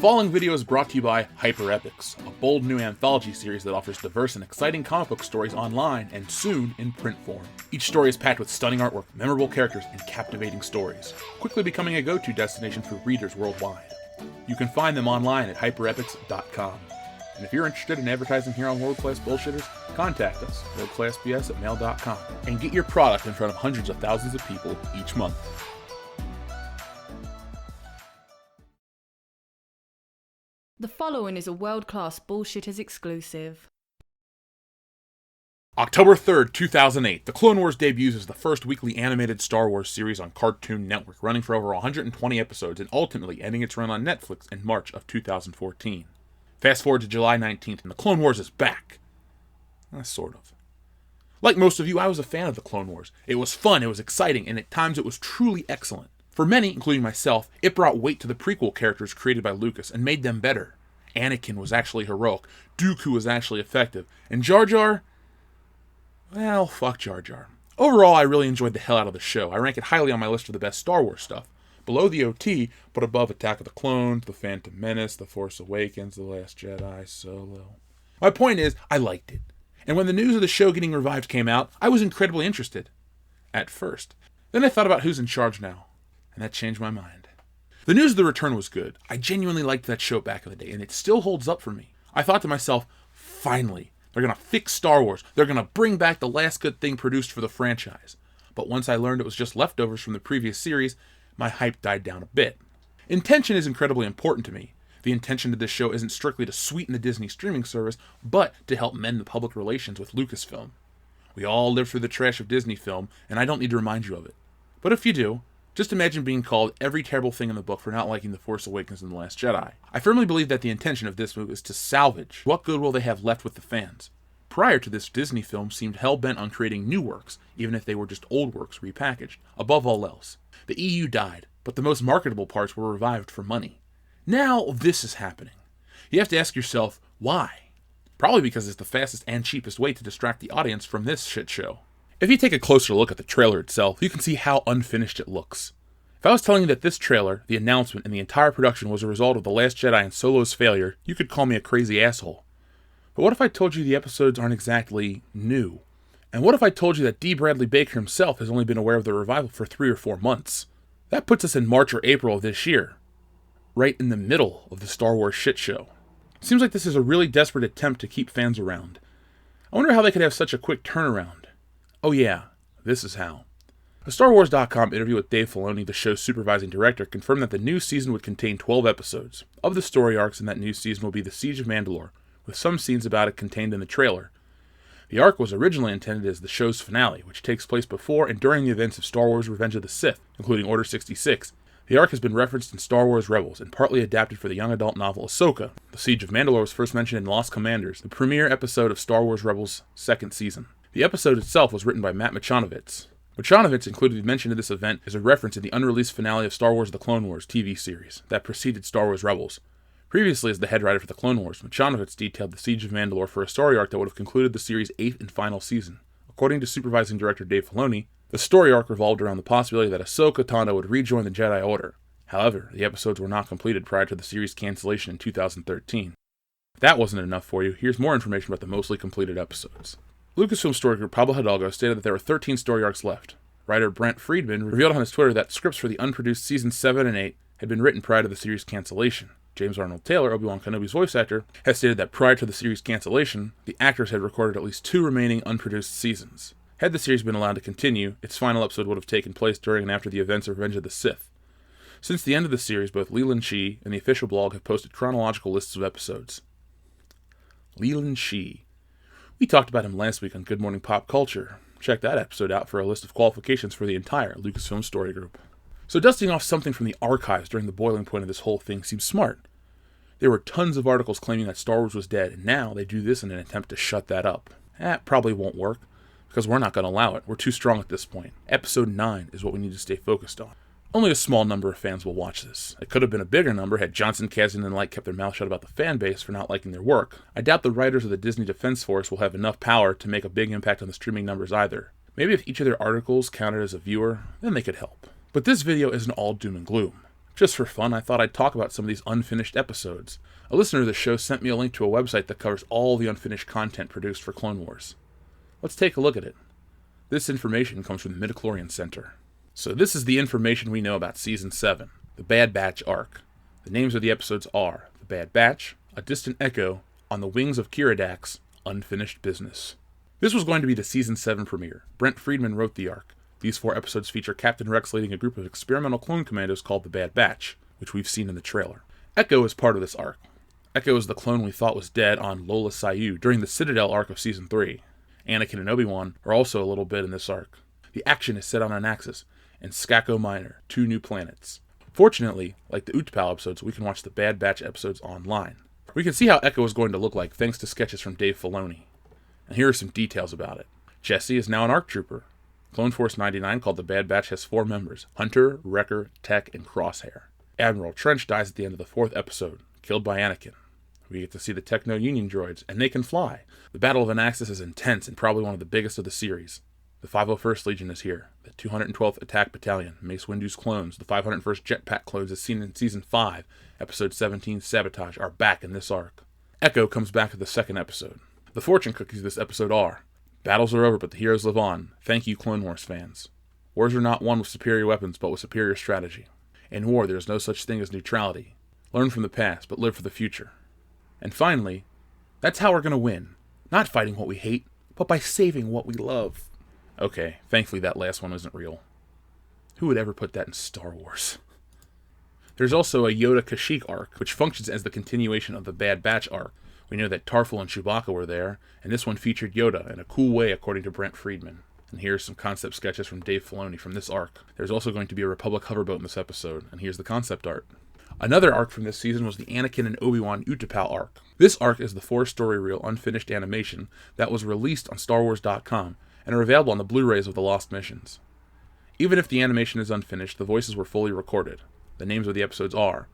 following video is brought to you by Hyper Epics, a bold new anthology series that offers diverse and exciting comic book stories online and soon in print form. Each story is packed with stunning artwork, memorable characters, and captivating stories, quickly becoming a go-to destination for readers worldwide. You can find them online at hyperepics.com. And if you're interested in advertising here on World Class Bullshitters, contact us, worldclassbs@mail.com, and get your product in front of hundreds of thousands of people each month. The following is a world-class Bullshitters exclusive. October 3rd, 2008, The Clone Wars debuts as the first weekly animated Star Wars series on Cartoon Network, running for over 120 episodes and ultimately ending its run on Netflix in March of 2014. Fast forward to July 19th, and The Clone Wars is back. Sort of. Like most of you, I was a fan of The Clone Wars. It was fun, it was exciting, and at times it was truly excellent. For many, including myself, it brought weight to the prequel characters created by Lucas and made them better. Anakin was actually heroic, Dooku was actually effective, and Jar Jar? Well, fuck Jar Jar. Overall, I really enjoyed the hell out of the show. I rank it highly on my list of the best Star Wars stuff. Below the OT, but above Attack of the Clones, The Phantom Menace, The Force Awakens, The Last Jedi, Solo. My point is, I liked it. And when the news of the show getting revived came out, I was incredibly interested. At first. Then I thought about who's in charge now. And that changed my mind. The news of the return was good. I genuinely liked that show back in the day, and it still holds up for me. I thought to myself, finally, they're going to fix Star Wars. They're going to bring back the last good thing produced for the franchise. But once I learned it was just leftovers from the previous series, my hype died down a bit. Intention is incredibly important to me. The intention of this show isn't strictly to sweeten the Disney streaming service, but to help mend the public relations with Lucasfilm. We all lived through the trash of Disney film, and I don't need to remind you of it. But if you do, just imagine being called every terrible thing in the book for not liking The Force Awakens and The Last Jedi. I firmly believe that the intention of this move is to salvage what goodwill they have left with the fans. Prior to this, Disney film seemed hell-bent on creating new works, even if they were just old works repackaged. Above all else, the EU died, but the most marketable parts were revived for money. Now, this is happening. You have to ask yourself, why? Probably because it's the fastest and cheapest way to distract the audience from this shit show. If you take a closer look at the trailer itself, you can see how unfinished it looks. If I was telling you that this trailer, the announcement, and the entire production was a result of The Last Jedi and Solo's failure, you could call me a crazy asshole. But what if I told you the episodes aren't exactly new? And what if I told you that D. Bradley Baker himself has only been aware of the revival for 3 or 4 months? That puts us in March or April of this year, right in the middle of the Star Wars shit show. Seems like this is a really desperate attempt to keep fans around. I wonder how they could have such a quick turnaround. Oh yeah, this is how. A StarWars.com interview with Dave Filoni, the show's supervising director, confirmed that the new season would contain 12 episodes. Of the story arcs in that new season will be the Siege of Mandalore, with some scenes about it contained in the trailer. The arc was originally intended as the show's finale, which takes place before and during the events of Star Wars Revenge of the Sith, including Order 66. The arc has been referenced in Star Wars Rebels and partly adapted for the young adult novel Ahsoka. The Siege of Mandalore was first mentioned in Lost Commanders, the premiere episode of Star Wars Rebels' second season. The episode itself was written by Matt Michnovetz. Michnovetz included mention of this event as a reference in the unreleased finale of Star Wars The Clone Wars TV series that preceded Star Wars Rebels. Previously as the head writer for The Clone Wars, Michnovetz detailed the Siege of Mandalore for a story arc that would have concluded the series' 8th and final season. According to supervising director Dave Filoni, the story arc revolved around the possibility that Ahsoka Tano would rejoin the Jedi Order. However, the episodes were not completed prior to the series' cancellation in 2013. If that wasn't enough for you, here's more information about the mostly completed episodes. Lucasfilm story group Pablo Hidalgo stated that there were 13 story arcs left. Writer Brent Friedman revealed on his Twitter that scripts for the unproduced seasons 7 and 8 had been written prior to the series' cancellation. James Arnold Taylor, Obi-Wan Kenobi's voice actor, has stated that prior to the series' cancellation, the actors had recorded at least 2 remaining unproduced seasons. Had the series been allowed to continue, its final episode would have taken place during and after the events of Revenge of the Sith. Since the end of the series, both Leland Shee and the official blog have posted chronological lists of episodes. Leland Shee. We talked about him last week on Good Morning Pop Culture. Check that episode out for a list of qualifications for the entire Lucasfilm story group. So dusting off something from the archives during the boiling point of this whole thing seems smart. There were tons of articles claiming that Star Wars was dead, and now they do this in an attempt to shut that up. That probably won't work, because we're not going to allow it. We're too strong at this point. Episode 9 is what we need to stay focused on. Only a small number of fans will watch this. It could have been a bigger number had Johnson, Kasdan, and Light kept their mouth shut about the fan base for not liking their work. I doubt the writers of the Disney Defense Force will have enough power to make a big impact on the streaming numbers either. Maybe if each of their articles counted as a viewer, then they could help. But this video isn't all doom and gloom. Just for fun, I thought I'd talk about some of these unfinished episodes. A listener of the show sent me a link to a website that covers all the unfinished content produced for Clone Wars. Let's take a look at it. This information comes from the Midichlorian Center. So this is the information we know about Season 7, the Bad Batch arc. The names of the episodes are The Bad Batch, A Distant Echo, On the Wings of Kiridax, Unfinished Business. This was going to be the Season 7 premiere. Brent Friedman wrote the arc. These 4 episodes feature Captain Rex leading a group of experimental clone commandos called the Bad Batch, which we've seen in the trailer. Echo is part of this arc. Echo is the clone we thought was dead on Lola Sayu during the Citadel arc of Season 3. Anakin and Obi-Wan are also a little bit in this arc. The action is set on Anaxes and Skako Minor, 2 new planets. Fortunately, like the Utapau episodes, we can watch the Bad Batch episodes online. We can see how Echo is going to look like thanks to sketches from Dave Filoni. And here are some details about it. Jesse is now an ARC trooper. Clone Force 99, called the Bad Batch, has 4 members: Hunter, Wrecker, Tech, and Crosshair. Admiral Trench dies at the end of the 4th episode, killed by Anakin. We get to see the Techno-Union droids, and they can fly. The Battle of Anaxes is intense and probably one of the biggest of the series. The 501st Legion is here. The 212th Attack Battalion, Mace Windu's clones, the 501st Jetpack clones as seen in Season 5, Episode 17, Sabotage, are back in this arc. Echo comes back at the 2nd episode. The fortune cookies of this episode are: battles are over, but the heroes live on. Thank you, Clone Wars fans. Wars are not won with superior weapons, but with superior strategy. In war, there is no such thing as neutrality. Learn from the past, but live for the future. And finally, that's how we're going to win. Not fighting what we hate, but by saving what we love. Okay, thankfully that last one isn't real. Who would ever put that in Star Wars? There's also a Yoda Kashyyyk arc, which functions as the continuation of the Bad Batch arc. We know that Tarful and Chewbacca were there, and this one featured Yoda in a cool way according to Brent Friedman. And here's some concept sketches from Dave Filoni from this arc. There's also going to be a Republic hoverboat in this episode, and here's the concept art. Another arc from this season was the Anakin and Obi-Wan Utapau arc. This arc is the 4-story reel unfinished animation that was released on StarWars.com and are available on the Blu-rays of the Lost Missions. Even if the animation is unfinished, the voices were fully recorded. The names of the episodes are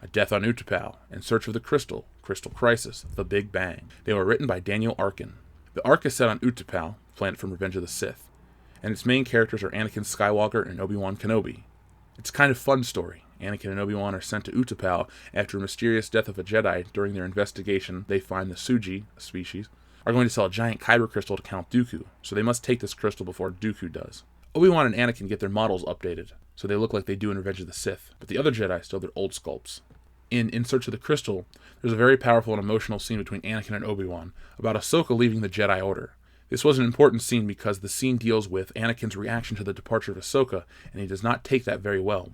A Death on Utapau, In Search of the Crystal, Crystal Crisis, The Big Bang. They were written by Daniel Arkin. The arc is set on Utapau, planet from Revenge of the Sith, and its main characters are Anakin Skywalker and Obi-Wan Kenobi. It's a kind of fun story. Anakin and Obi-Wan are sent to Utapau after a mysterious death of a Jedi. During their investigation, they find the Suji, a species, are going to sell a giant Kyber crystal to Count Dooku, so they must take this crystal before Dooku does. Obi-Wan and Anakin get their models updated, so they look like they do in Revenge of the Sith, but the other Jedi still have their old sculpts. In Search of the Crystal, there's a very powerful and emotional scene between Anakin and Obi-Wan about Ahsoka leaving the Jedi Order. This was an important scene because the scene deals with Anakin's reaction to the departure of Ahsoka, and he does not take that very well.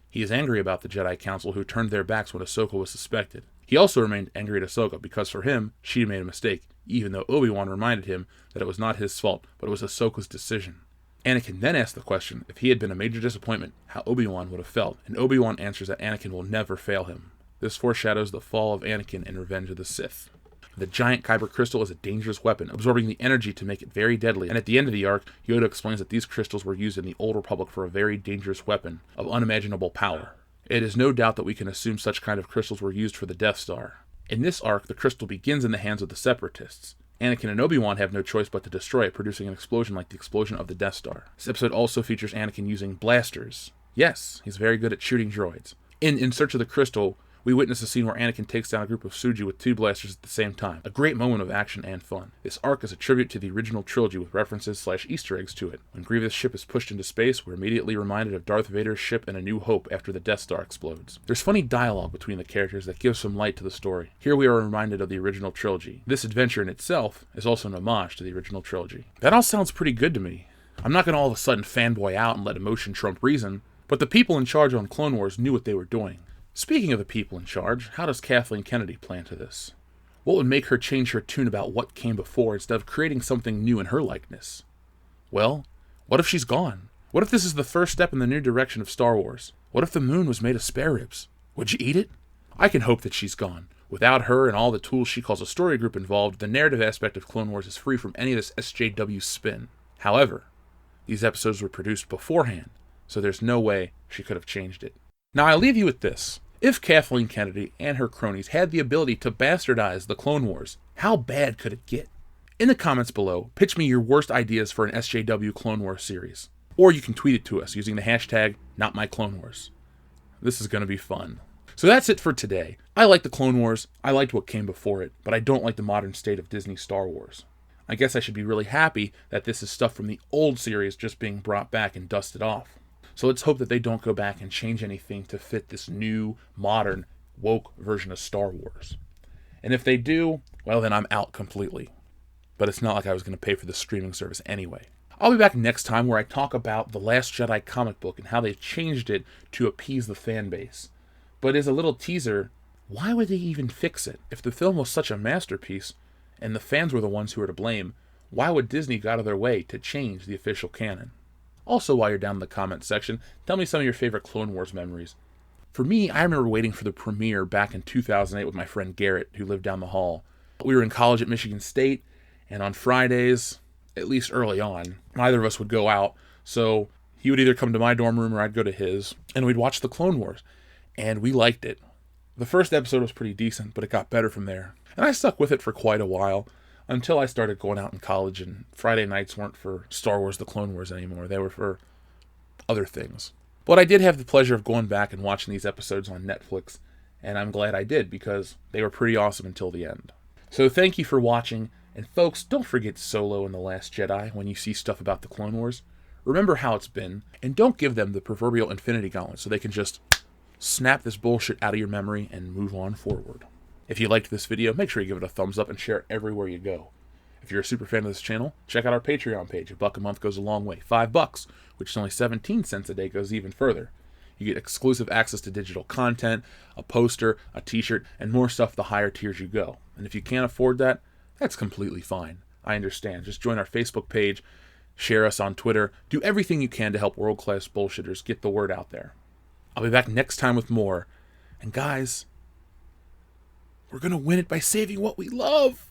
He is angry about the Jedi Council who turned their backs when Ahsoka was suspected. He also remained angry at Ahsoka because for him, she made a mistake, even though Obi-Wan reminded him that it was not his fault, but it was Ahsoka's decision. Anakin then asked the question if he had been a major disappointment, how Obi-Wan would have felt, and Obi-Wan answers that Anakin will never fail him. This foreshadows the fall of Anakin in Revenge of the Sith. The giant Kyber crystal is a dangerous weapon, absorbing the energy to make it very deadly, and at the end of the arc, Yoda explains that these crystals were used in the Old Republic for a very dangerous weapon of unimaginable power. It is no doubt that we can assume such kind of crystals were used for the Death Star. In this arc, the crystal begins in the hands of the Separatists. Anakin and Obi-Wan have no choice but to destroy it, producing an explosion like the explosion of the Death Star. This episode also features Anakin using blasters. Yes, he's very good at shooting droids. In Search of the Crystal, we witness a scene where Anakin takes down a group of Suji with 2 blasters at the same time. A great moment of action and fun. This arc is a tribute to the original trilogy with references/Easter eggs to it. When Grievous' ship is pushed into space, we're immediately reminded of Darth Vader's ship in A New Hope after the Death Star explodes. There's funny dialogue between the characters that gives some light to the story. Here we are reminded of the original trilogy. This adventure in itself is also an homage to the original trilogy. That all sounds pretty good to me. I'm not going to all of a sudden fanboy out and let emotion trump reason, but the people in charge on Clone Wars knew what they were doing. Speaking of the people in charge, how does Kathleen Kennedy plan to this? What would make her change her tune about what came before instead of creating something new in her likeness? Well, what if she's gone? What if this is the first step in the new direction of Star Wars? What if the moon was made of spare ribs? Would you eat it? I can hope that she's gone. Without her and all the tools she calls a story group involved, the narrative aspect of Clone Wars is free from any of this SJW spin. However, these episodes were produced beforehand, so there's no way she could have changed it. Now I leave you with this. If Kathleen Kennedy and her cronies had the ability to bastardize the Clone Wars, how bad could it get? In the comments below, pitch me your worst ideas for an SJW Clone Wars series. Or you can tweet it to us using the hashtag #NotMyCloneWars. This is going to be fun. So that's it for today. I like the Clone Wars. I liked what came before it, but I don't like the modern state of Disney Star Wars. I guess I should be really happy that this is stuff from the old series just being brought back and dusted off. So let's hope that they don't go back and change anything to fit this new, modern, woke version of Star Wars. And if they do, well, then I'm out completely. But it's not like I was going to pay for the streaming service anyway. I'll be back next time where I talk about The Last Jedi comic book and how they've changed it to appease the fan base. But as a little teaser, why would they even fix it? If the film was such a masterpiece, and the fans were the ones who were to blame, why would Disney go out of their way to change the official canon? Also, while you're down in the comments section, tell me some of your favorite Clone Wars memories. For me, I remember waiting for the premiere back in 2008 with my friend Garrett, who lived down the hall. We were in college at Michigan State, and on Fridays, at least early on, neither of us would go out, so he would either come to my dorm room or I'd go to his, and we'd watch the Clone Wars, and we liked it. The first episode was pretty decent, but it got better from there. And I stuck with it for quite a while, until I started going out in college, and Friday nights weren't for Star Wars The Clone Wars anymore. They were for other things. But I did have the pleasure of going back and watching these episodes on Netflix, and I'm glad I did, because they were pretty awesome until the end. So thank you for watching, and folks, don't forget Solo and The Last Jedi when you see stuff about the Clone Wars. Remember how it's been, and don't give them the proverbial Infinity Gauntlet so they can just snap this bullshit out of your memory and move on forward. If you liked this video, make sure you give it a thumbs up and share it everywhere you go. If you're a super fan of this channel, check out our Patreon page. $1 a month goes a long way. $5, which is only 17 cents a day, goes even further. You get exclusive access to digital content, a poster, a t-shirt, and more stuff the higher tiers you go. And if you can't afford that, that's completely fine. I understand. Just join our Facebook page, share us on Twitter, do everything you can to help world-class bullshitters get the word out there. I'll be back next time with more. And guys, we're going to win it by saving what we love.